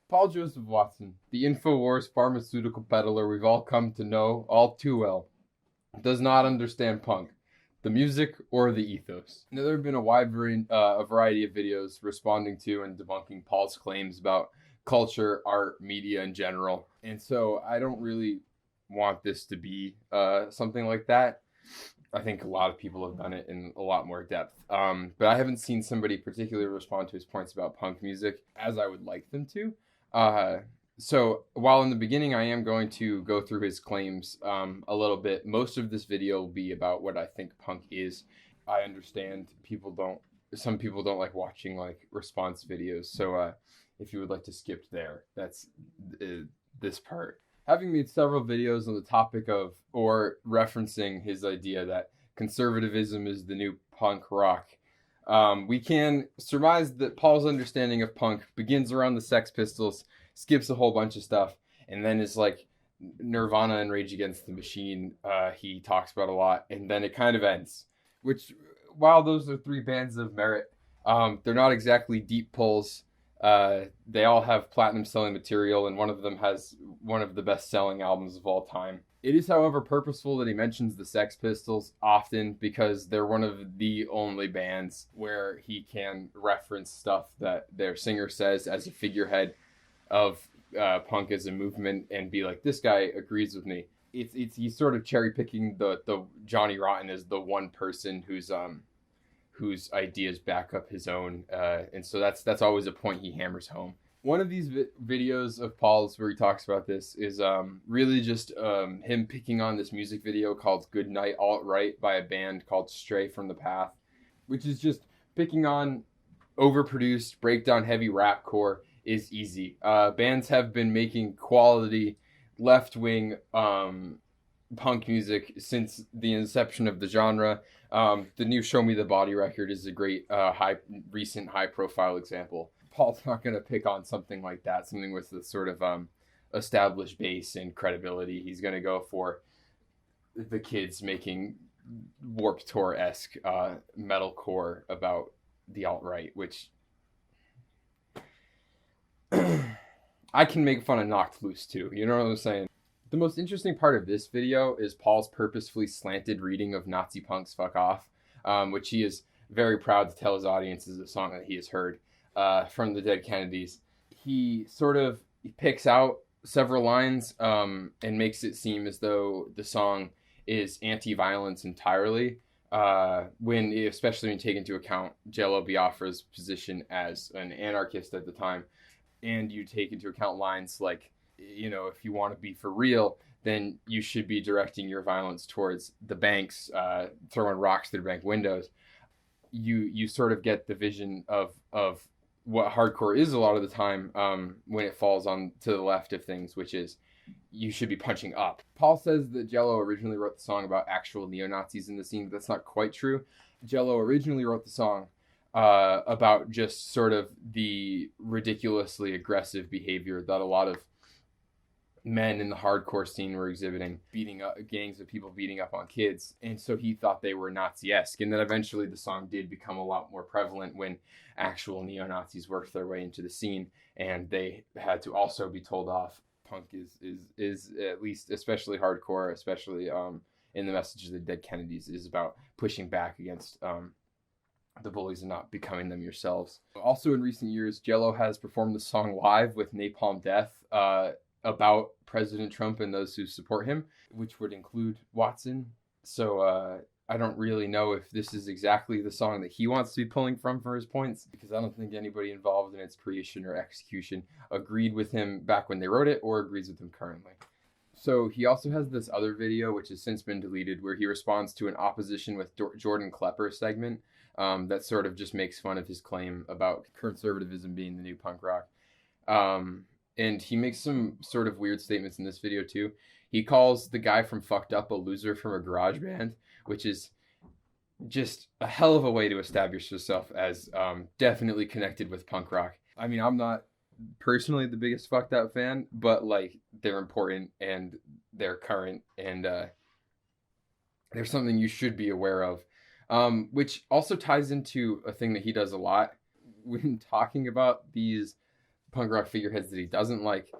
Paul Joseph Watson, the InfoWars pharmaceutical peddler we've all come to know all too well, does not understand punk, the music, or the ethos. Now, there have been a variety of videos responding to and debunking Paul's claims about culture, art, media in general. And so I don't really want this to be something like that. I think a lot of people have done it in a lot more depth. But I haven't seen somebody particularly respond to his points about punk music as I would like them to. So while in the beginning I am going to go through his claims a little bit, most of this video will be about what I think punk is. I understand some people don't like watching like response videos. So if you would like to skip there, that's this part. Having made several videos on the topic of, or referencing his idea that conservatism is the new punk rock, we can surmise that Paul's understanding of punk begins around the Sex Pistols, skips a whole bunch of stuff, and then is like Nirvana and Rage Against the Machine he talks about a lot, and then it kind of ends. Which, while those are three bands of merit, they're not exactly deep pulls. They all have platinum selling material, and one of them has one of the best selling albums of all time. It is, however, purposeful that he mentions the Sex Pistols often because they're one of the only bands where he can reference stuff that their singer says as a figurehead of punk as a movement and be like, this guy agrees with me. He's sort of cherry picking the Johnny Rotten as the one person whose ideas back up his own, and so that's always a point he hammers home. One of these videos of Paul's where he talks about this is really just him picking on this music video called Good Night Alt-Right by a band called Stray from the Path, which is just picking on overproduced, breakdown heavy rapcore is easy. Bands have been making quality left-wing punk music since the inception of the genre. The new Show Me the Body record is a great recent high-profile example. Paul's not going to pick on something like that, something with the sort of established base and credibility. He's going to go for the kids making Warped Tour-esque metalcore about the alt-right, which I can make fun of Knocked Loose too. You know what I'm saying? The most interesting part of this video is Paul's purposefully slanted reading of Nazi Punk's Fuck Off, which he is very proud to tell his audience is a song that he has heard from the Dead Kennedys. He sort of picks out several lines and makes it seem as though the song is anti-violence entirely, especially when you take into account Jello Biafra's position as an anarchist at the time, and you take into account lines like, you know, if you want to be for real, then you should be directing your violence towards the banks, throwing rocks through bank windows. You sort of get the vision of what hardcore is a lot of the time when it falls on to the left of things, which is you should be punching up. Paul says that Jello originally wrote the song about actual neo-Nazis in the scene, but that's not quite true. Jello originally wrote the song about just sort of the ridiculously aggressive behavior that a lot of men in the hardcore scene were exhibiting, beating up gangs of people beating up on kids, and so he thought they were Nazi-esque. And then eventually the song did become a lot more prevalent when actual neo-Nazis worked their way into the scene, and they had to also be told off. Punk is at least, especially hardcore, especially in the message of the Dead Kennedys, is about pushing back against the bullies and not becoming them yourselves. Also in recent years, Jello has performed the song live with Napalm Death about President Trump and those who support him, which would include Watson. So I don't really know if this is exactly the song that he wants to be pulling from for his points, because I don't think anybody involved in its creation or execution agreed with him back when they wrote it or agrees with him currently. So he also has this other video, which has since been deleted, where he responds to an opposition with Jordan Klepper segment that sort of just makes fun of his claim about conservatism being the new punk rock. And he makes some sort of weird statements in this video too. He calls the guy from Fucked Up a loser from a garage band, which is just a hell of a way to establish yourself as definitely connected with punk rock. I mean, I'm not personally the biggest Fucked Up fan, but like they're important and they're current and they're something you should be aware of, which also ties into a thing that he does a lot when talking about these punk rock figureheads that he doesn't like,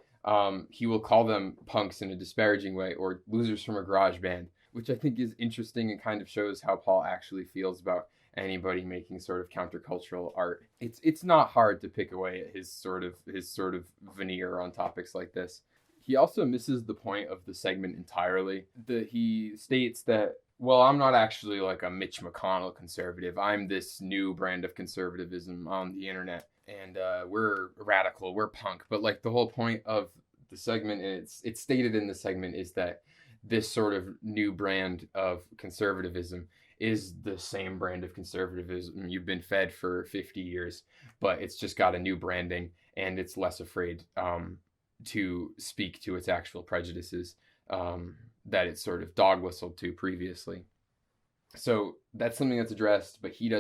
he will call them punks in a disparaging way, or losers from a garage band, which I think is interesting and kind of shows how Paul actually feels about anybody making sort of countercultural art. It's not hard to pick away at his sort of veneer on topics like this. He also misses the point of the segment entirely. He states that, well, I'm not actually like a Mitch McConnell conservative. I'm this new brand of conservatism on the internet, and we're radical, we're punk. But like the whole point of the segment, and it's stated in the segment, is that this sort of new brand of conservatism is the same brand of conservatism you've been fed for 50 years, but it's just got a new branding, and it's less afraid to speak to its actual prejudices that it's sort of dog whistled to previously. So that's something that's addressed, but he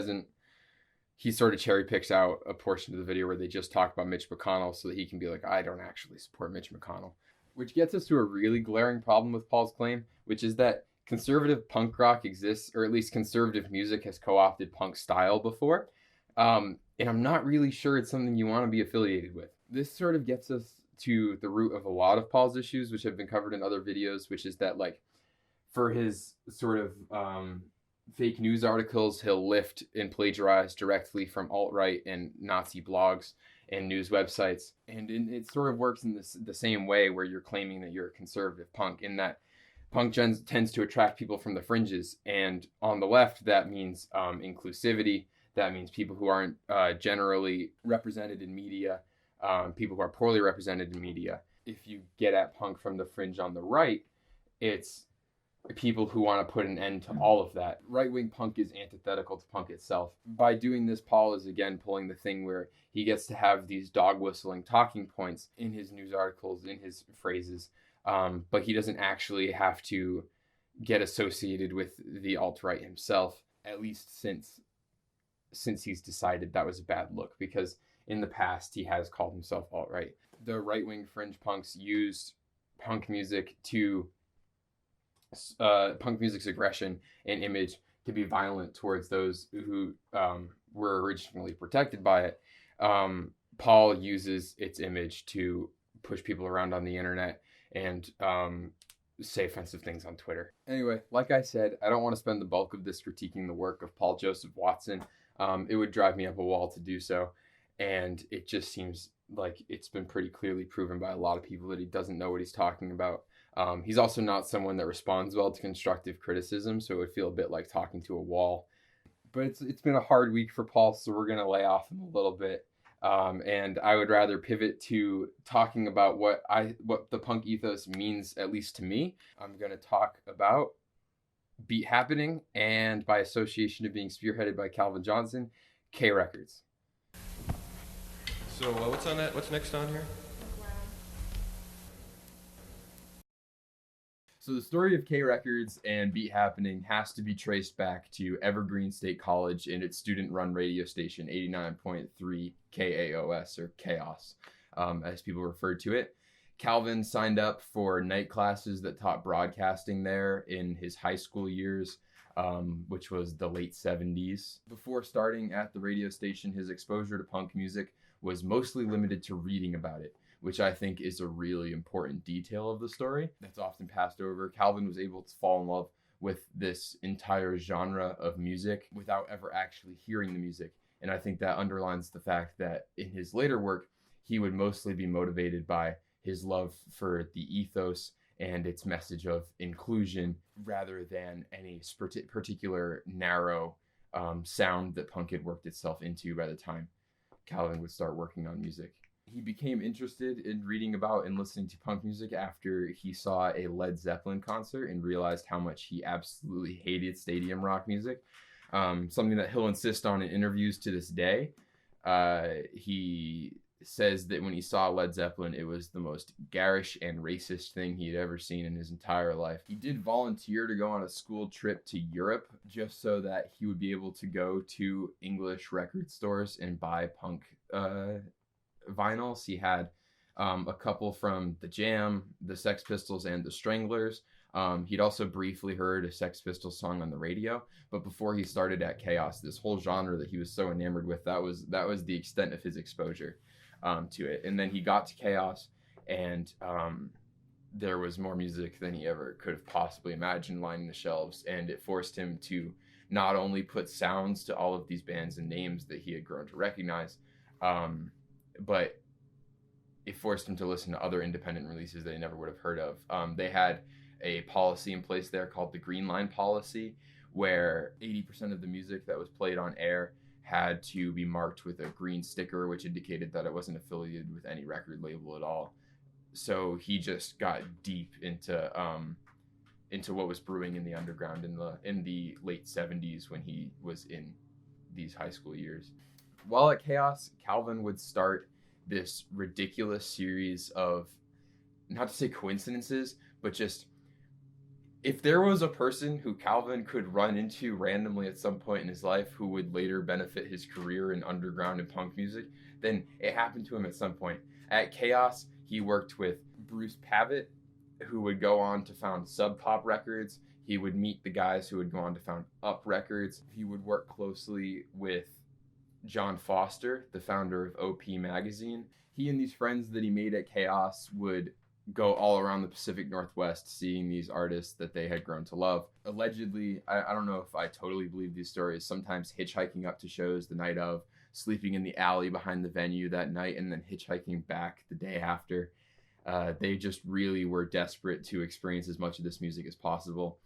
sort of cherry picks out a portion of the video where they just talk about Mitch McConnell so that he can be like, I don't actually support Mitch McConnell. Which gets us to a really glaring problem with Paul's claim, which is that conservative punk rock exists, or at least conservative music has co-opted punk style before. And I'm not really sure it's something you want to be affiliated with. This sort of gets us to the root of a lot of Paul's issues, which have been covered in other videos, which is that, like, for his sort of fake news articles, he'll lift and plagiarize directly from alt-right and Nazi blogs and news websites. And it sort of works in the same way, where you're claiming that you're a conservative punk, in that punk tends to attract people from the fringes. And on the left, that means inclusivity. That means people who aren't generally represented in media, people who are poorly represented in media. If you get at punk from the fringe on the right, it's people who want to put an end to all of that. Right-wing punk is antithetical to punk itself. By doing this, Paul is again pulling the thing where he gets to have these dog-whistling talking points in his news articles, in his phrases, but he doesn't actually have to get associated with the alt-right himself, at least since he's decided that was a bad look, because in the past he has called himself alt-right. The right-wing fringe punks used punk music to punk music's aggression and image to be violent towards those who were originally protected by it. Paul uses its image to push people around on the internet and say offensive things on Twitter. Anyway, like I said, I don't want to spend the bulk of this critiquing the work of Paul Joseph Watson. It would drive me up a wall to do so, and it just seems like it's been pretty clearly proven by a lot of people that he doesn't know what he's talking about. He's also not someone that responds well to constructive criticism, so it would feel a bit like talking to a wall. But it's been a hard week for Paul, so we're going to lay off him a little bit. And I would rather pivot to talking about what the punk ethos means, at least to me. I'm going to talk about Beat Happening, and by association of being spearheaded by Calvin Johnson, K Records. So what's on that? What's next on here? So the story of K Records and Beat Happening has to be traced back to Evergreen State College and its student-run radio station, 89.3 KAOS, or Chaos, as people referred to it. Calvin signed up for night classes that taught broadcasting there in his high school years, which was the late 70s. Before starting at the radio station, his exposure to punk music was mostly limited to reading about it, which I think is a really important detail of the story that's often passed over. Calvin was able to fall in love with this entire genre of music without ever actually hearing the music. And I think that underlines the fact that in his later work, he would mostly be motivated by his love for the ethos and its message of inclusion, rather than any particular narrow sound that punk had worked itself into by the time Calvin would start working on music. He became interested in reading about and listening to punk music after he saw a Led Zeppelin concert and realized how much he absolutely hated stadium rock music, something that he'll insist on in interviews to this day. He says that when he saw Led Zeppelin, it was the most garish and racist thing he had ever seen in his entire life. He did volunteer to go on a school trip to Europe just so that he would be able to go to English record stores and buy punk vinyls. He had a couple from The Jam, the Sex Pistols, and the Stranglers. He'd also briefly heard a Sex Pistols song on the radio, but before he started at Chaos, this whole genre that he was so enamored with, that was the extent of his exposure. to it. And then he got to Chaos, and there was more music than he ever could have possibly imagined lining the shelves, and it forced him to not only put sounds to all of these bands and names that he had grown to recognize, but it forced him to listen to other independent releases that he never would have heard of. They had a policy in place there called the Green Line policy, where 80% of the music that was played on air had to be marked with a green sticker, which indicated that it wasn't affiliated with any record label at all. So he just got deep into what was brewing in the underground in the late 70s when he was in these high school years. While at Chaos, Calvin would start this ridiculous series of, not to say coincidences, but just, if there was a person who Calvin could run into randomly at some point in his life who would later benefit his career in underground and punk music, then it happened to him at some point. At Chaos, he worked with Bruce Pavitt, who would go on to found Sub Pop Records. He would meet the guys who would go on to found Up Records. He would work closely with John Foster, the founder of OP Magazine. He and these friends that he made at Chaos would go all around the Pacific Northwest seeing these artists that they had grown to love. Allegedly, I don't know if I totally believe these stories, sometimes hitchhiking up to shows the night of, sleeping in the alley behind the venue that night, and then hitchhiking back the day after. They just really were desperate to experience as much of this music as possible.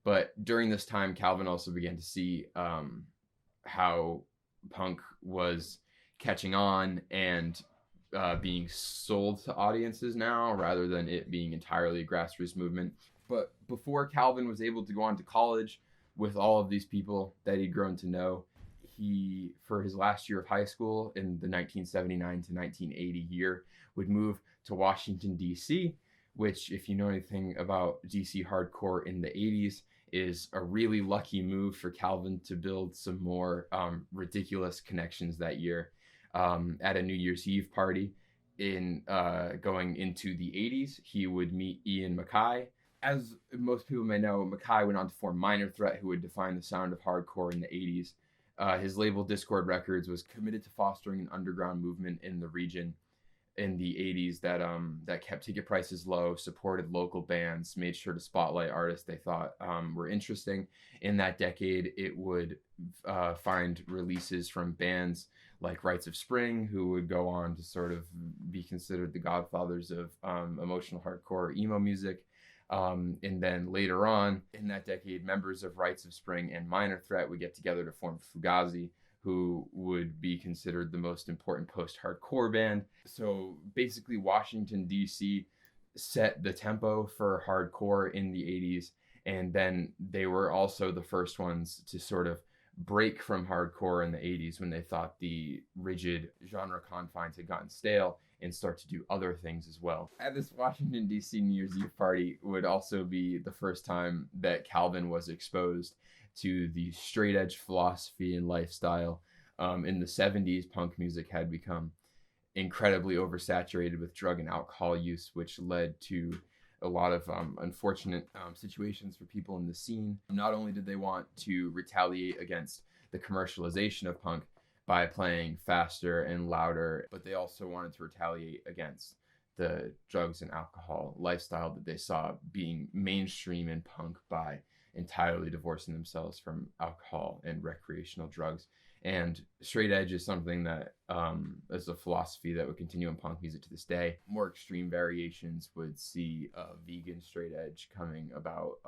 But during this time, Calvin also began to see how punk was catching on and being sold to audiences now, rather than it being entirely a grassroots movement. But before Calvin was able to go on to college with all of these people that he'd grown to know, he, for his last year of high school in the 1979 to 1980 year, would move to Washington, D.C., which, if you know anything about D.C. hardcore in the 80s, is a really lucky move for Calvin to build some more ridiculous connections that year. At a New Year's Eve party in going into the 80s, he would meet Ian MacKaye. As most people may know, MacKaye went on to form Minor Threat, who would define the sound of hardcore in the 80s. His label Discord Records was committed to fostering an underground movement in the region in the 80s that kept ticket prices low, supported local bands, made sure to spotlight artists they thought were interesting. In that decade, it would find releases from bands like Rites of Spring, who would go on to sort of be considered the godfathers of emotional hardcore emo music. And then later on in that decade, members of Rites of Spring and Minor Threat would get together to form Fugazi, who would be considered the most important post-hardcore band. So basically, Washington, D.C. set the tempo for hardcore in the 80s, and then they were also the first ones to sort of break from hardcore in the 80s when they thought the rigid genre confines had gotten stale and start to do other things as well. At this Washington, D.C. New Year's Eve party would also be the first time that Calvin was exposed to the straight edge philosophy and lifestyle. In the 70s, punk music had become incredibly oversaturated with drug and alcohol use, which led to a lot of unfortunate situations for people in the scene. Not only did they want to retaliate against the commercialization of punk by playing faster and louder, but they also wanted to retaliate against the drugs and alcohol lifestyle that they saw being mainstream in punk by entirely divorcing themselves from alcohol and recreational drugs. And straight edge is something that is a philosophy that would continue in punk music to this day. More extreme variations would see vegan straight edge coming about.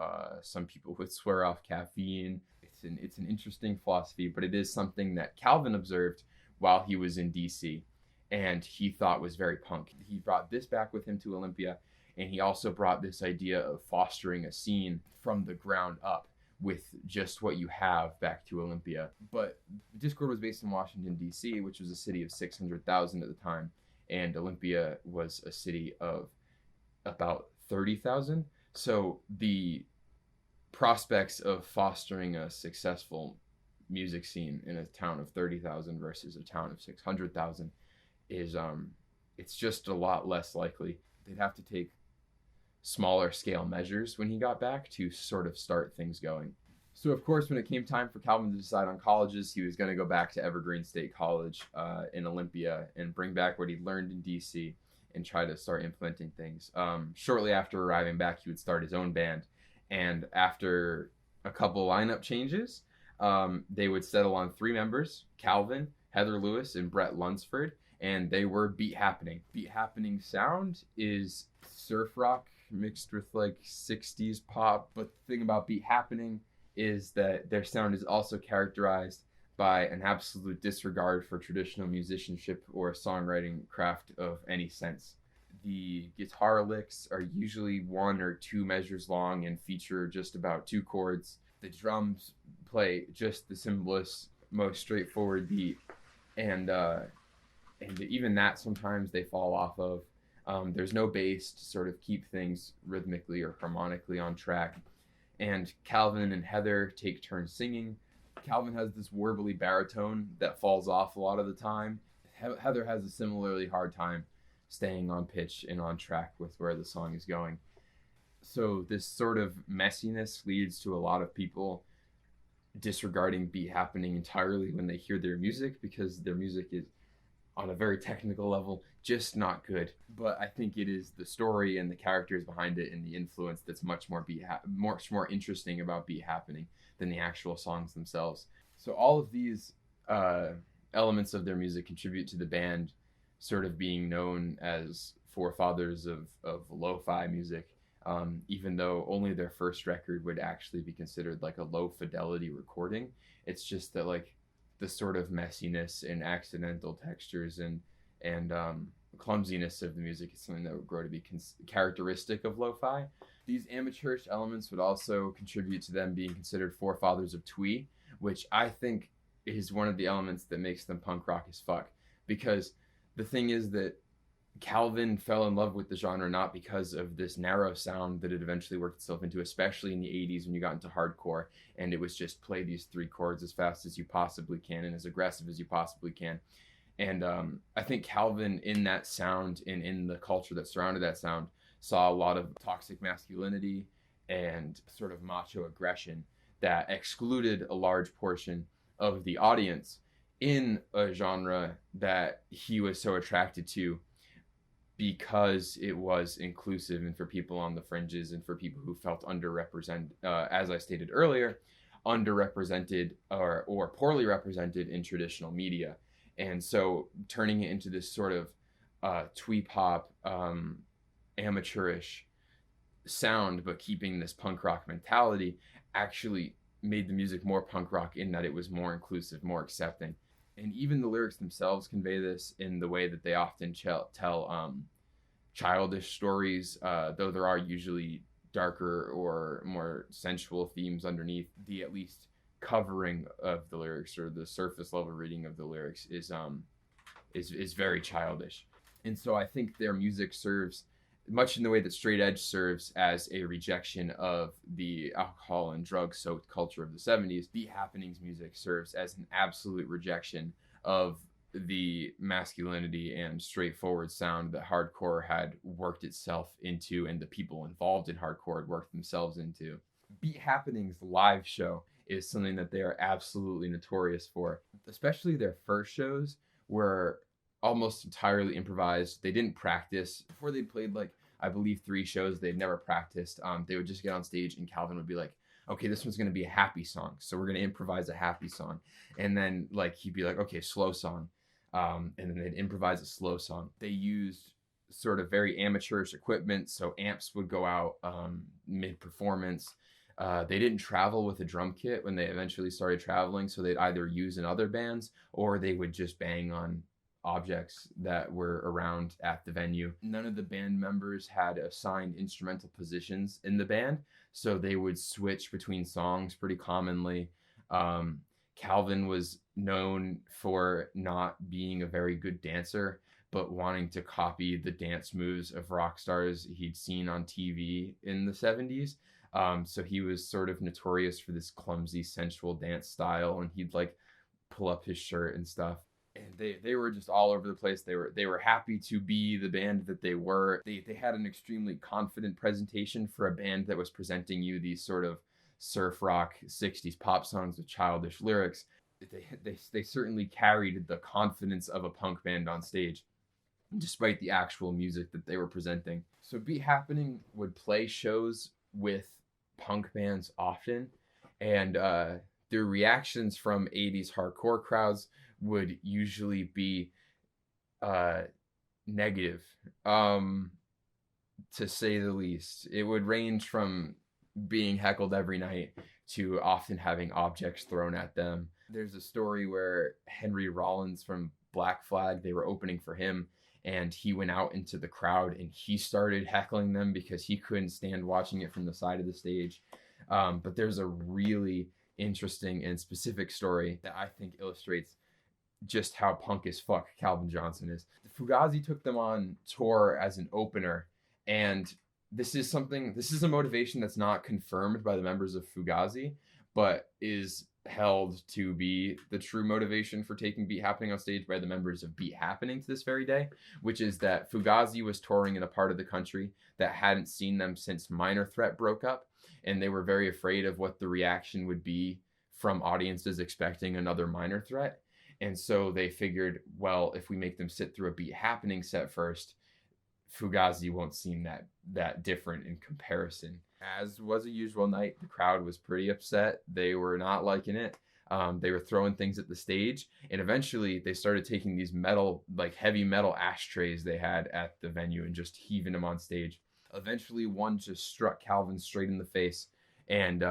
Some people would swear off caffeine. It's an interesting philosophy, but it is something that Calvin observed while he was in DC, and he thought was very punk. He brought this back with him to Olympia, and he also brought this idea of fostering a scene from the ground up with just what you have back to Olympia. But Discord was based in Washington, D.C., which was a city of 600,000 at the time, and Olympia was a city of about 30,000. So the prospects of fostering a successful music scene in a town of 30,000 versus a town of 600,000 is it's just a lot less likely. They'd have to take smaller scale measures when he got back to sort of start things going. So, of course, when it came time for Calvin to decide on colleges, he was going to go back to Evergreen State College in Olympia and bring back what he'd learned in D.C. and try to start implementing things. Shortly after arriving back, he would start his own band. And after a couple lineup changes, they would settle on 3 members, Calvin, Heather Lewis, and Brett Lunsford, and they were Beat Happening. Beat Happening sound is surf rock mixed with like 60s pop, but the thing about Beat Happening is that their sound is also characterized by an absolute disregard for traditional musicianship or songwriting craft of any sense. The guitar licks are usually 1 or 2 measures long and feature just about 2 chords. The drums play just the simplest, most straightforward beat, and even that sometimes they fall off of. There's no bass to sort of keep things rhythmically or harmonically on track. And Calvin and Heather take turns singing. Calvin has this warbly baritone that falls off a lot of the time. Heather has a similarly hard time staying on pitch and on track with where the song is going. So this sort of messiness leads to a lot of people disregarding Beat Happening entirely when they hear their music, because their music is, on a very technical level, just not good. But I think it is the story and the characters behind it and the influence that's much more interesting about Beat Happening than the actual songs themselves. So all of these elements of their music contribute to the band sort of being known as forefathers of lo-fi music, even though only their first record would actually be considered like a low fidelity recording. It's just that like the sort of messiness and accidental textures and clumsiness of the music is something that would grow to be characteristic of lo-fi. These amateurish elements would also contribute to them being considered forefathers of twee, which I think is one of the elements that makes them punk rock as fuck. Because the thing is that Calvin fell in love with the genre not because of this narrow sound that it eventually worked itself into, especially in the 80s when you got into hardcore, and it was just play these 3 chords as fast as you possibly can and as aggressive as you possibly can. And I think Calvin, in that sound and in the culture that surrounded that sound, saw a lot of toxic masculinity and sort of macho aggression that excluded a large portion of the audience in a genre that he was so attracted to, because it was inclusive and for people on the fringes and for people who felt underrepresented, as I stated earlier, underrepresented or poorly represented in traditional media. And so turning it into this sort of twee pop, amateurish sound, but keeping this punk rock mentality, actually made the music more punk rock in that it was more inclusive, more accepting. And even the lyrics themselves convey this in the way that they often tell childish stories, though there are usually darker or more sensual themes underneath. The at least covering of the lyrics, or the surface level reading of the lyrics, is very childish. And so I think their music serves much in the way that straight edge serves as a rejection of the alcohol and drug soaked culture of the 70s. Beat Happening's music serves as an absolute rejection of the masculinity and straightforward sound that hardcore had worked itself into, and the people involved in hardcore had worked themselves into. Beat Happening's live show is something that they are absolutely notorious for. Especially their first shows were almost entirely improvised. They didn't practice. Before they played, like, I believe 3 shows, they'd never practiced. They would just get on stage and Calvin would be like, okay, this one's going to be a happy song, so we're going to improvise a happy song. And then like he'd be like, okay, slow song. And then they'd improvise a slow song. They used sort of very amateurish equipment, so amps would go out mid-performance. They didn't travel with a drum kit when they eventually started traveling, so they'd either use in other bands or they would just bang on objects that were around at the venue. None of the band members had assigned instrumental positions in the band, so they would switch between songs pretty commonly. Calvin was known for not being a very good dancer, but wanting to copy the dance moves of rock stars he'd seen on TV in the 70s. So he was sort of notorious for this clumsy, sensual dance style, and he'd like pull up his shirt and stuff. And they were just all over the place. They were happy to be the band that they were. They had an extremely confident presentation for a band that was presenting you these sort of surf rock 60s pop songs with childish lyrics. They certainly carried the confidence of a punk band on stage, despite the actual music that they were presenting. So Beat Happening would play shows with punk bands often, and their reactions from 80s hardcore crowds would usually be negative, to say the least. It would range from being heckled every night to often having objects thrown at them. There's a story where Henry Rollins from Black Flag, they were opening for him, and he went out into the crowd and he started heckling them because he couldn't stand watching it from the side of the stage. But there's a really interesting and specific story that I think illustrates just how punk as fuck Calvin Johnson is. The Fugazi took them on tour as an opener, and this is a motivation that's not confirmed by the members of Fugazi, but is held to be the true motivation for taking Beat Happening on stage by the members of Beat Happening to this very day, which is that Fugazi was touring in a part of the country that hadn't seen them since Minor Threat broke up, and they were very afraid of what the reaction would be from audiences expecting another Minor Threat. And so they figured, well, if we make them sit through a Beat Happening set first, Fugazi won't seem that different in comparison. As was a usual night, the crowd was pretty upset. They were not liking it. They were throwing things at the stage, and eventually they started taking these heavy metal ashtrays they had at the venue and just heaving them on stage. Eventually, one just struck Calvin straight in the face, and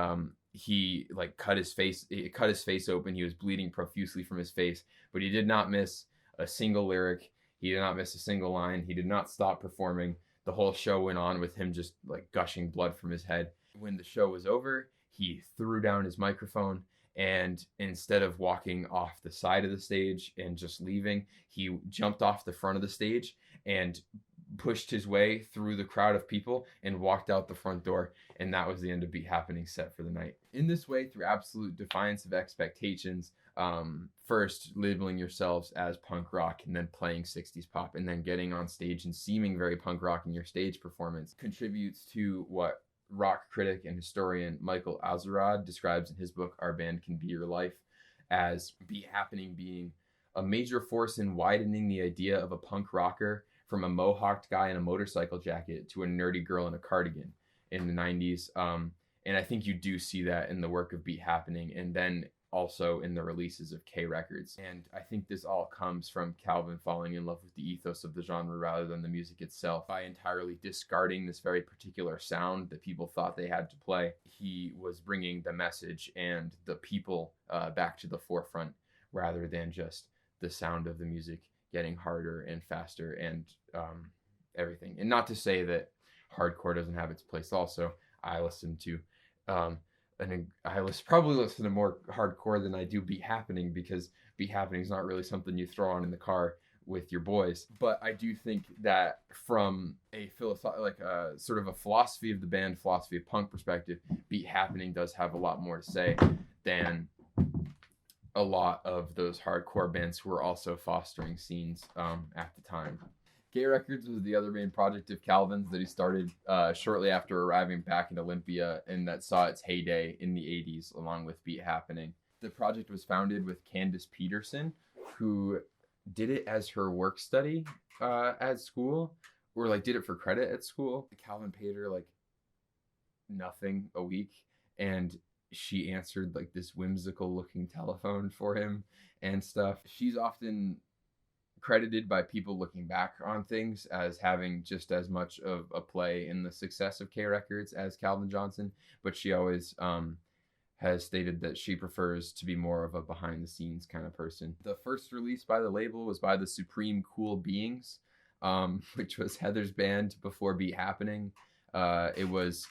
he cut his face open. He was bleeding profusely from his face, but he did not miss a single lyric. He did not miss a single line. He did not stop performing. The whole show went on with him just gushing blood from his head. When the show was over, he threw down his microphone, and instead of walking off the side of the stage and just leaving, he jumped off the front of the stage and pushed his way through the crowd of people and walked out the front door, and that was the end of Beat Happening set for the night. In this way, through absolute defiance of expectations, first labeling yourselves as punk rock and then playing 60s pop and then getting on stage and seeming very punk rock in your stage performance contributes to what rock critic and historian Michael Azerrad describes in his book Our Band Can Be Your Life as Beat Happening being a major force in widening the idea of a punk rocker from a mohawked guy in a motorcycle jacket to a nerdy girl in a cardigan in the 90s. And I think you do see that in the work of Beat Happening, and then also in the releases of K Records. And I think this all comes from Calvin falling in love with the ethos of the genre rather than the music itself. By entirely discarding this very particular sound that people thought they had to play, he was bringing the message and the people back to the forefront rather than just the sound of the music getting harder and faster and everything. And not to say that hardcore doesn't have its place also. I listen to probably listen to more hardcore than I do Beat Happening, because Beat Happening is not really something you throw on in the car with your boys. But I do think that from a sort of a philosophy of the band, philosophy of punk perspective, Beat Happening does have a lot more to say than a lot of those hardcore bands who were also fostering scenes at the time. K Records was the other main project of Calvin's that he started shortly after arriving back in Olympia, and that saw its heyday in the 80s along with Beat Happening. The project was founded with Candace Peterson, who did it as her work study at school, or did it for credit at school. Calvin paid her nothing a week, and she answered this whimsical looking telephone for him and stuff. She's often credited by people looking back on things as having just as much of a play in the success of K Records as Calvin Johnson, but she always has stated that she prefers to be more of a behind the scenes kind of person. The first release by the label was by the Supreme Cool Beings, which was Heather's band before Beat Happening. It was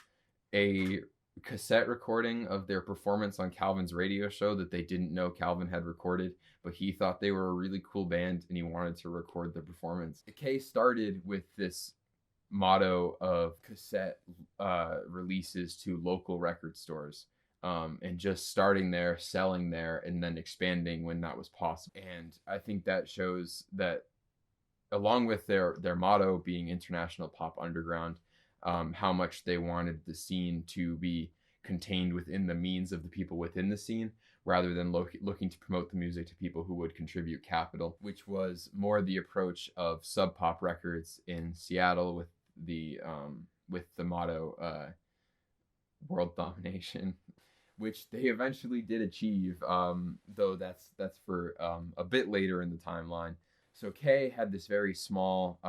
a cassette recording of their performance on Calvin's radio show that they didn't know Calvin had recorded, but he thought they were a really cool band and he wanted to record the performance. The K started with this motto of cassette releases to local record stores, and just starting there, selling there, and then expanding when that was possible. And I think that shows that, along with their motto being International Pop Underground, how much they wanted the scene to be contained within the means of the people within the scene, rather than looking to promote the music to people who would contribute capital, which was more the approach of Sub Pop Records in Seattle with the motto world domination, which they eventually did achieve, though that's for a bit later in the timeline. So Kay had this very small,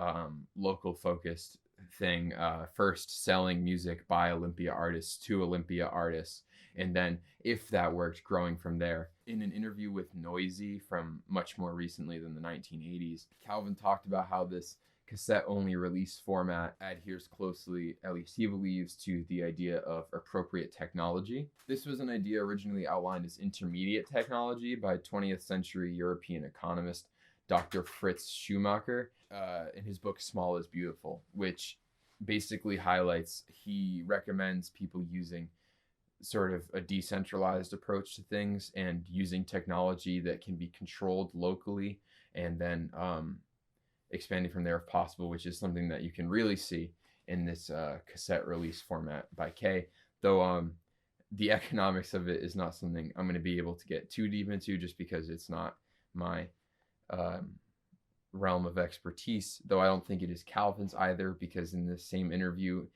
local focused thing, first selling music by Olympia artists to Olympia artists, and then, if that worked, growing from there. In an interview with Noisy from much more recently than the 1980s, Calvin talked about how this cassette-only release format adheres closely, at least he believes, to the idea of appropriate technology. This was an idea originally outlined as intermediate technology by 20th century European economist Dr. Fritz Schumacher in his book Small is Beautiful, which basically highlights, he recommends people using sort of a decentralized approach to things and using technology that can be controlled locally and then expanding from there if possible, which is something that you can really see in this cassette release format by Kay, though the economics of it is not something I'm going to be able to get too deep into just because it's not my realm of expertise, though I don't think it is Calvin's either, because in the same interview,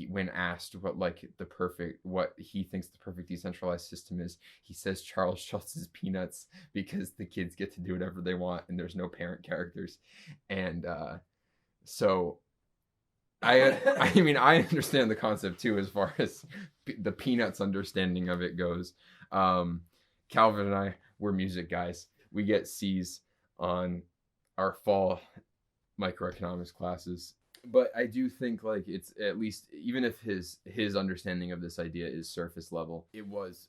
when asked what he thinks the perfect decentralized system is, he says Charles Schultz's Peanuts, because the kids get to do whatever they want and there's no parent characters. And so I mean, I understand the concept too, as far as the Peanuts understanding of it goes. Calvin and I, we're music guys. We get C's on our fall microeconomics classes. But I do think, like, it's at least, even if his understanding of this idea is surface level, it was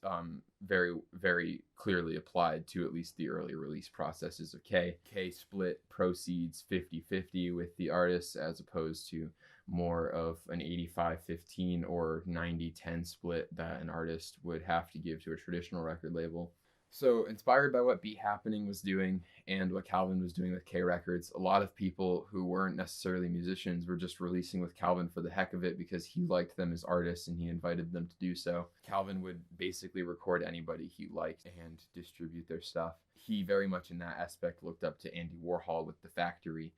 very, very clearly applied to at least the early release processes of Kay. Kay split proceeds 50-50 with the artists, as opposed to more of an 85-15 or 90-10 split that an artist would have to give to a traditional record label. So, inspired by what Beat Happening was doing and what Calvin was doing with K Records, a lot of people who weren't necessarily musicians were just releasing with Calvin for the heck of it because he liked them as artists and he invited them to do so. Calvin would basically record anybody he liked and distribute their stuff. He very much in that aspect looked up to Andy Warhol with The Factory,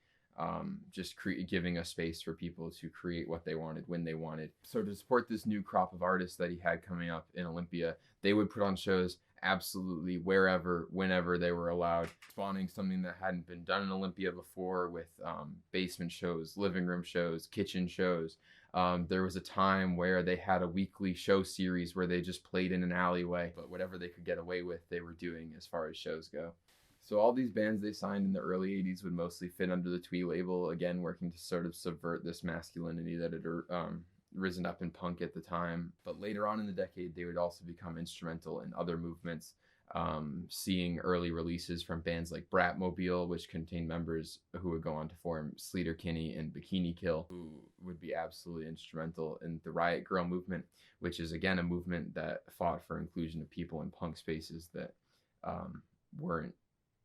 just giving a space for people to create what they wanted when they wanted. So to support this new crop of artists that he had coming up in Olympia, they would put on shows absolutely wherever, whenever they were allowed, spawning something that hadn't been done in Olympia before with basement shows, living room shows, kitchen shows. There was a time where they had a weekly show series where they just played in an alleyway, but whatever they could get away with, they were doing as far as shows go. So all these bands they signed in the early 80s would mostly fit under the Twee label, again working to sort of subvert this masculinity that had risen up in punk at the time. But later on in the decade, they would also become instrumental in other movements, seeing early releases from bands like Bratmobile, which contained members who would go on to form Sleater-Kinney and Bikini Kill, who would be absolutely instrumental in the Riot Grrrl movement, which is again a movement that fought for inclusion of people in punk spaces that weren't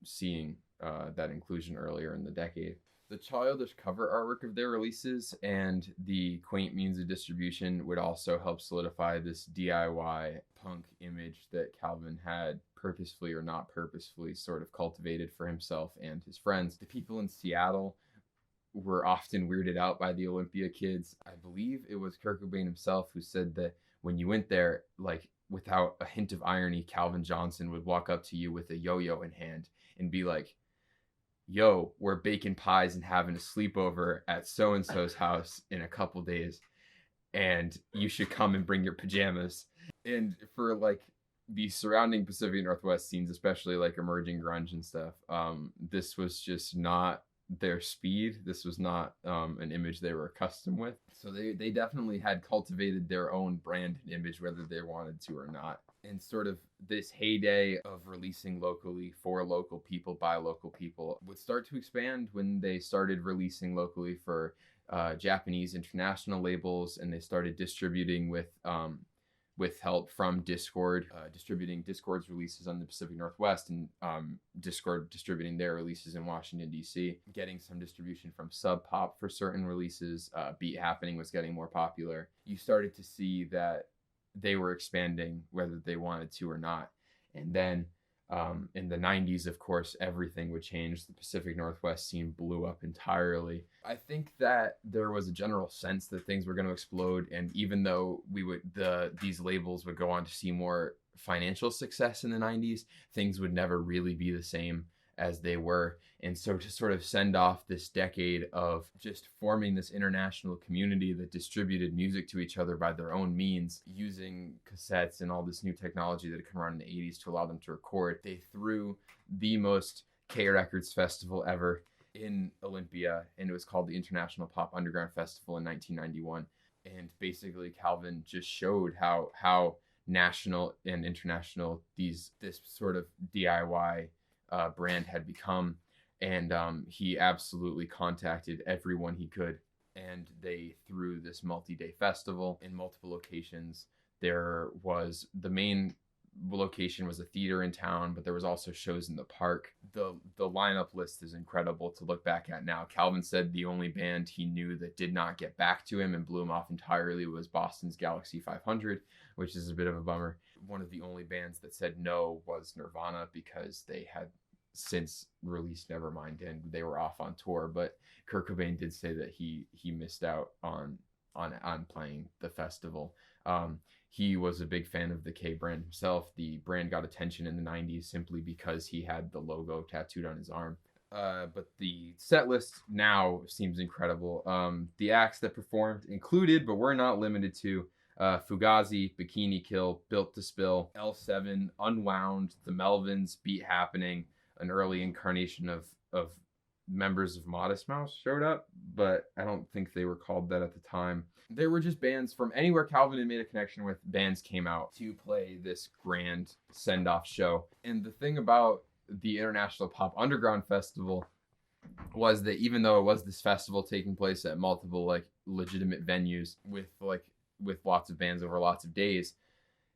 seeing that inclusion earlier in the decade. The childish cover artwork of their releases and the quaint means of distribution would also help solidify this DIY punk image that Calvin had purposefully or not purposefully sort of cultivated for himself and his friends. The people in Seattle were often weirded out by the Olympia kids. I believe it was Kurt Cobain himself who said that when you went there, like without a hint of irony, Calvin Johnson would walk up to you with a yo-yo in hand and be like, yo, we're baking pies and having a sleepover at so-and-so's house in a couple days, and you should come and bring your pajamas. And for like the surrounding Pacific Northwest scenes, especially like emerging grunge and stuff, this was just not their speed. This was not an image they were accustomed with. So they definitely had cultivated their own brand and image, whether they wanted to or not. And sort of this heyday of releasing locally for local people by local people would start to expand when they started releasing locally for Japanese international labels, and they started distributing with help from Discord, distributing Discord's releases on the Pacific Northwest, and Discord distributing their releases in Washington, D.C., getting some distribution from Sub Pop for certain releases. Beat Happening was getting more popular. You started to see that they were expanding whether they wanted to or not. And then in the 90s, of course, everything would change. The Pacific Northwest scene blew up entirely. I think that there was a general sense that things were going to explode, and even though these labels would go on to see more financial success in the 90s, things would never really be the same as they were. And so to sort of send off this decade of just forming this international community that distributed music to each other by their own means, using cassettes and all this new technology that had come around in the 80s to allow them to record, they threw the most K Records festival ever in Olympia, and it was called the International Pop Underground Festival in 1991. And basically Calvin just showed how national and international this sort of DIY brand had become. And he absolutely contacted everyone he could, and they threw this multi-day festival in multiple locations. There was the main location was a theater in town, but there was also shows in the park. The lineup list is incredible to look back at now. Calvin said the only band he knew that did not get back to him and blew him off entirely was Boston's Galaxy 500, which is a bit of a bummer. One of the only bands that said no was Nirvana, because they had since released Nevermind and they were off on tour. But Kurt Cobain did say that he missed out on playing the festival. He was a big fan of the K brand himself. The brand got attention in the 90s simply because he had the logo tattooed on his arm. But the set list now seems incredible. The acts that performed included, but were not limited to, Fugazi, Bikini Kill, Built to Spill, L7, Unwound, The Melvins, Beat Happening. An early incarnation of members of Modest Mouse showed up, but I don't think they were called that at the time. They were just bands from anywhere Calvin had made a connection with. Bands came out to play this grand send-off show. And the thing about the International Pop Underground Festival was that even though it was this festival taking place at multiple legitimate venues with lots of bands over lots of days,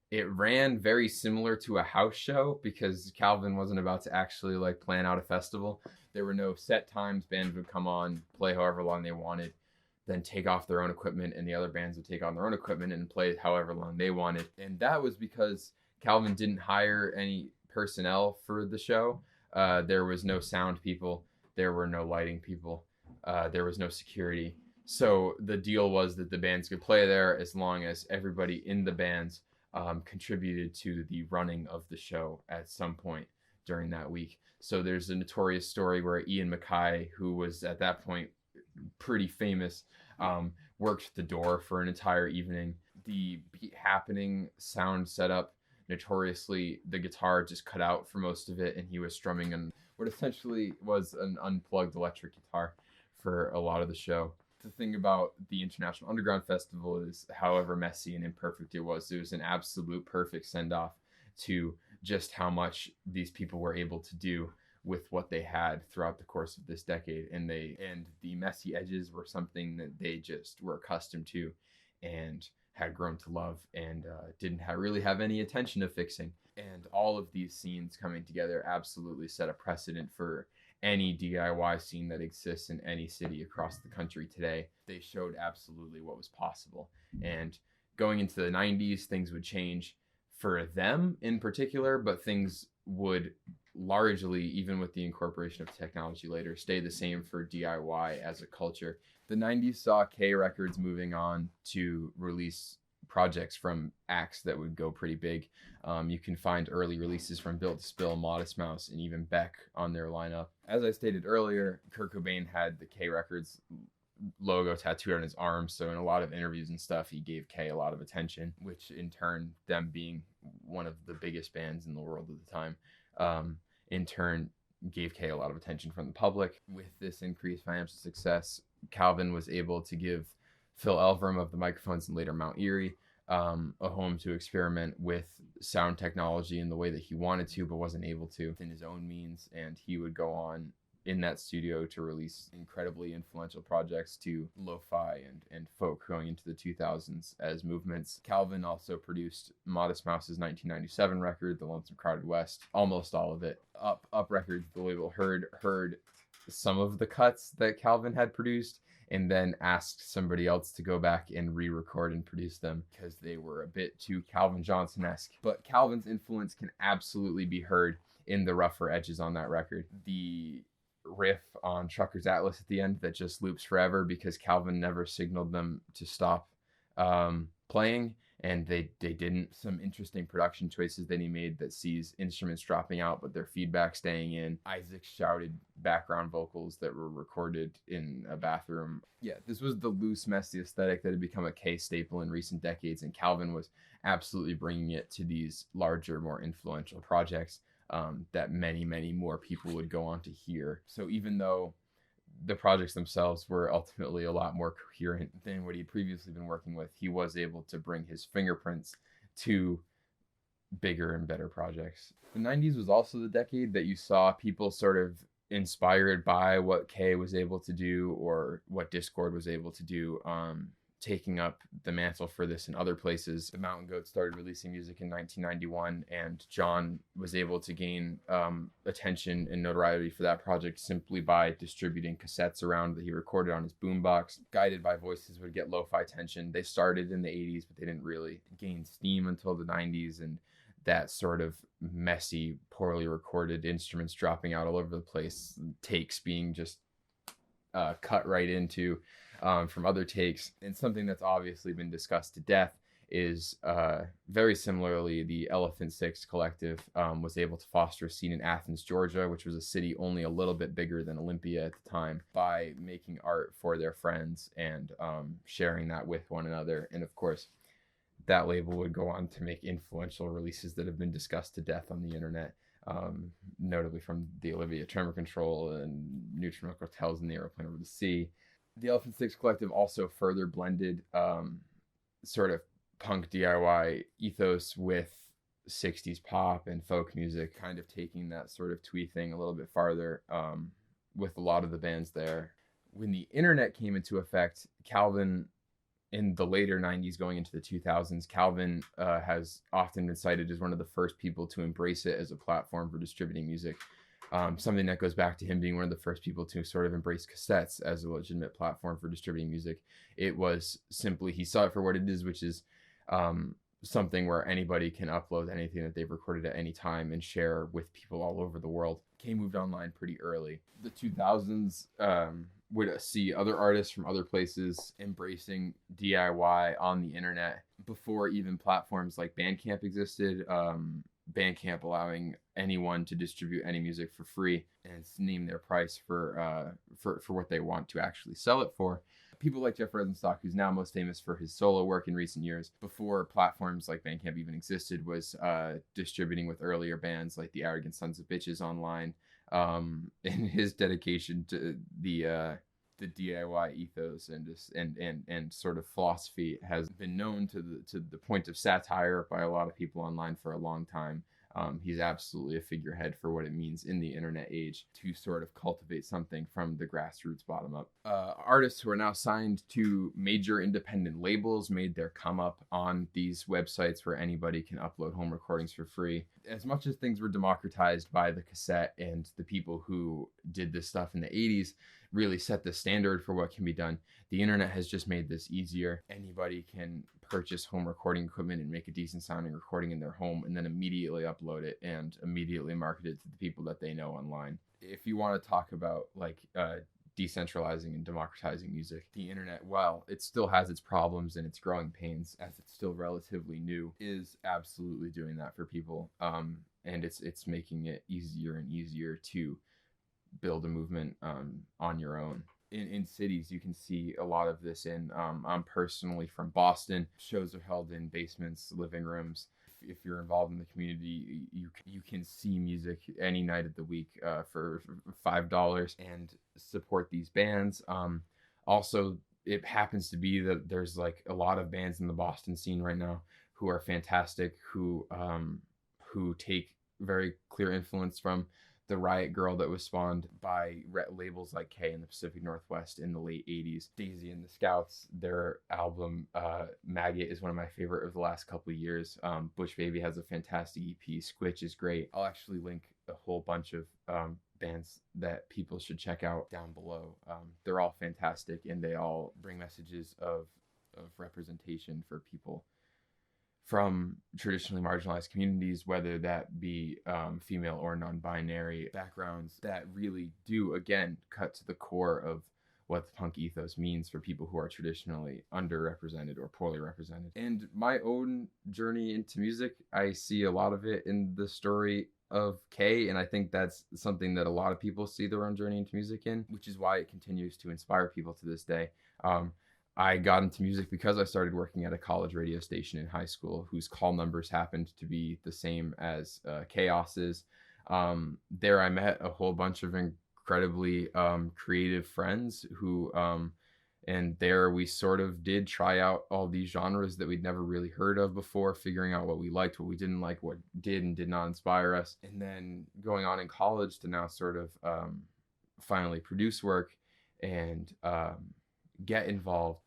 it ran very similar to a house show, because Calvin wasn't about to actually plan out a festival. There were no set times. Bands would come on, play however long they wanted, then take off their own equipment, and the other bands would take on their own equipment and play however long they wanted. And that was because Calvin didn't hire any personnel for the show. There was no sound people. There were no lighting people. There was no security. So the deal was that the bands could play there as long as everybody in the bands contributed to the running of the show at some point during that week. So there's a notorious story where Ian Mackay, who was at that point pretty famous, worked the door for an entire evening. The Beat Happening sound setup, notoriously the guitar just cut out for most of it, and he was strumming on what essentially was an unplugged electric guitar for a lot of the show. The thing about the International Underground Festival is, however messy and imperfect it was an absolute perfect send-off to just how much these people were able to do with what they had throughout the course of this decade. And the messy edges were something that they just were accustomed to and had grown to love, and didn't really have any intention of fixing. And all of these scenes coming together absolutely set a precedent for any DIY scene that exists in any city across the country today. They showed absolutely what was possible. And going into the 90s, things would change for them in particular, but things would largely, even with the incorporation of technology later, stay the same for DIY as a culture. The 90s saw K Records moving on to release projects from acts that would go pretty big. You can find early releases from Built to Spill, Modest Mouse, and even Beck on their lineup. As I stated earlier, Kurt Cobain had the K Records logo tattooed on his arm, so in a lot of interviews and stuff, he gave K a lot of attention, which in turn, them being one of the biggest bands in the world at the time, in turn gave K a lot of attention from the public. With this increased financial success, Calvin was able to give Phil Elverum of the Microphones and later Mount Eerie a home to experiment with sound technology in the way that he wanted to, but wasn't able to within his own means. And he would go on in that studio to release incredibly influential projects to lo-fi and folk going into the 2000s as movements. Calvin also produced Modest Mouse's 1997 record, The Lonesome Crowded West, almost all of it. Up Records, the label, heard some of the cuts that Calvin had produced and then asked somebody else to go back and re-record and produce them because they were a bit too Calvin Johnson-esque. But Calvin's influence can absolutely be heard in the rougher edges on that record. The riff on Trucker's Atlas at the end that just loops forever because Calvin never signaled them to stop playing, and they didn't. Some interesting production choices that he made that sees instruments dropping out but their feedback staying in. Isaac shouted background vocals that were recorded in a bathroom. Yeah, this was the loose, messy aesthetic that had become a K staple in recent decades, and Calvin was absolutely bringing it to these larger, more influential projects that many, many more people would go on to hear. So even though the projects themselves were ultimately a lot more coherent than what he'd previously been working with, he was able to bring his fingerprints to bigger and better projects. The 90s was also the decade that you saw people sort of inspired by what K was able to do or what Discord was able to do, taking up the mantle for this in other places. The Mountain Goats started releasing music in 1991, and John was able to gain attention and notoriety for that project simply by distributing cassettes around that he recorded on his boombox. Guided by Voices would get lo-fi attention. They started in the 80s, but they didn't really gain steam until the 90s, and that sort of messy, poorly recorded instruments dropping out all over the place, takes being just cut right into from other takes. And something that's obviously been discussed to death is very similarly, the Elephant Six Collective was able to foster a scene in Athens, Georgia, which was a city only a little bit bigger than Olympia at the time, by making art for their friends and sharing that with one another. And of course, that label would go on to make influential releases that have been discussed to death on the internet, notably from the Olivia Tremor Control and Neutral Milk Hotels and the Aeroplane Over the Sea. The Elephant Six Collective also further blended sort of punk DIY ethos with 60s pop and folk music, kind of taking that sort of twee thing a little bit farther with a lot of the bands there. When the internet came into effect, Calvin, in the later 90s going into the 2000s, Calvin has often been cited as one of the first people to embrace it as a platform for distributing music. Something that goes back to him being one of the first people to sort of embrace cassettes as a legitimate platform for distributing music. It was simply, he saw it for what it is, which is something where anybody can upload anything that they've recorded at any time and share with people all over the world. K moved online pretty early. The 2000s would see other artists from other places embracing DIY on the internet before even platforms like Bandcamp existed. Bandcamp allowing anyone to distribute any music for free and name their price for what they want to actually sell it for. People like Jeff Rosenstock, who's now most famous for his solo work in recent years, before platforms like Bandcamp even existed, was distributing with earlier bands like the Arrogant Sons of Bitches online. And his dedication to the DIY ethos and sort of philosophy has been known to the point of satire by a lot of people online for a long time. He's absolutely a figurehead for what it means in the internet age to sort of cultivate something from the grassroots bottom up. Artists who are now signed to major independent labels made their come up on these websites where anybody can upload home recordings for free. As much as things were democratized by the cassette and the people who did this stuff in the 80s really set the standard for what can be done, the internet has just made this easier. Anybody can purchase home recording equipment and make a decent sounding recording in their home and then immediately upload it and immediately market it to the people that they know online. If you want to talk about like decentralizing and democratizing music, the internet, while it still has its problems and its growing pains as it's still relatively new, is absolutely doing that for people. And it's making it easier and easier to build a movement on your own. In cities, you can see a lot of this in, I'm personally from Boston. Shows are held in basements, living rooms. If you're involved in the community, you can see music any night of the week for $5 and support these bands. Also, it happens to be that there's like a lot of bands in the Boston scene right now who are fantastic, who take very clear influence from the Riot Girl that was spawned by labels like K in the Pacific Northwest in the late 80s. Daisy and the Scouts, their album Maggot is one of my favorite of the last couple of years. Bush Baby has a fantastic EP. Squitch is great. I'll actually link a whole bunch of bands that people should check out down below. They're all fantastic, and they all bring messages of representation for people from traditionally marginalized communities, whether that be female or non-binary backgrounds, that really do, again, cut to the core of what the punk ethos means for people who are traditionally underrepresented or poorly represented. And my own journey into music, I see a lot of it in the story of Kay, and I think that's something that a lot of people see their own journey into music in, which is why it continues to inspire people to this day. I got into music because I started working at a college radio station in high school whose call numbers happened to be the same as Chaos's. There I met a whole bunch of incredibly creative friends who, and there we sort of did try out all these genres that we'd never really heard of before, figuring out what we liked, what we didn't like, what did and did not inspire us. And then going on in college to now sort of finally produce work and get involved.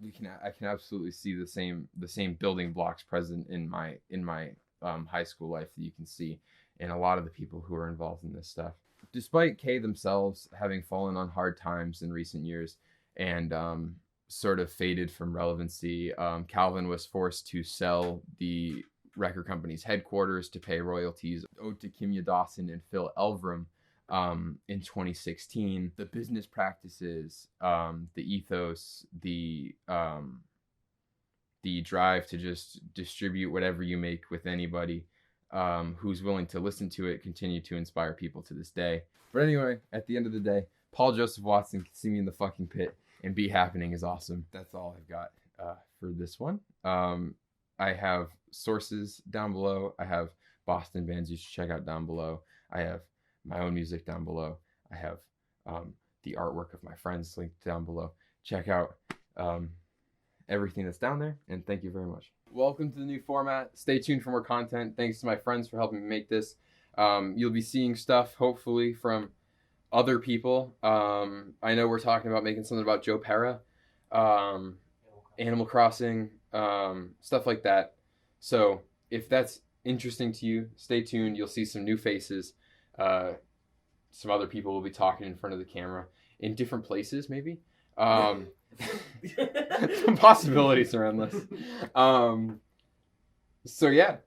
I can absolutely see the same building blocks present in my high school life that you can see in a lot of the people who are involved in this stuff. Despite Kay themselves having fallen on hard times in recent years and sort of faded from relevancy, Calvin was forced to sell the record company's headquarters to pay royalties owed to Kimya, Dawson, and Phil Elverum in 2016. The business practices, the ethos, the drive to just distribute whatever you make with anybody who's willing to listen to it continue to inspire people to this day. But anyway, at the end of the day, Paul Joseph Watson can see me in the fucking pit, and Be Happening is awesome. That's all I've got for this one. I have sources down below. I have Boston bands you should check out down below. I have my own music down below. I have the artwork of my friends linked down below. Check out everything that's down there, and thank you very much. Welcome to the new format. Stay tuned for more content. Thanks to my friends for helping me make this. You'll be seeing stuff, hopefully, from other people. I know we're talking about making something about Joe Pera, Animal Crossing, stuff like that. So if that's interesting to you, stay tuned. You'll see some new faces. Some other people will be talking in front of the camera in different places, maybe. Some possibilities are endless. So yeah,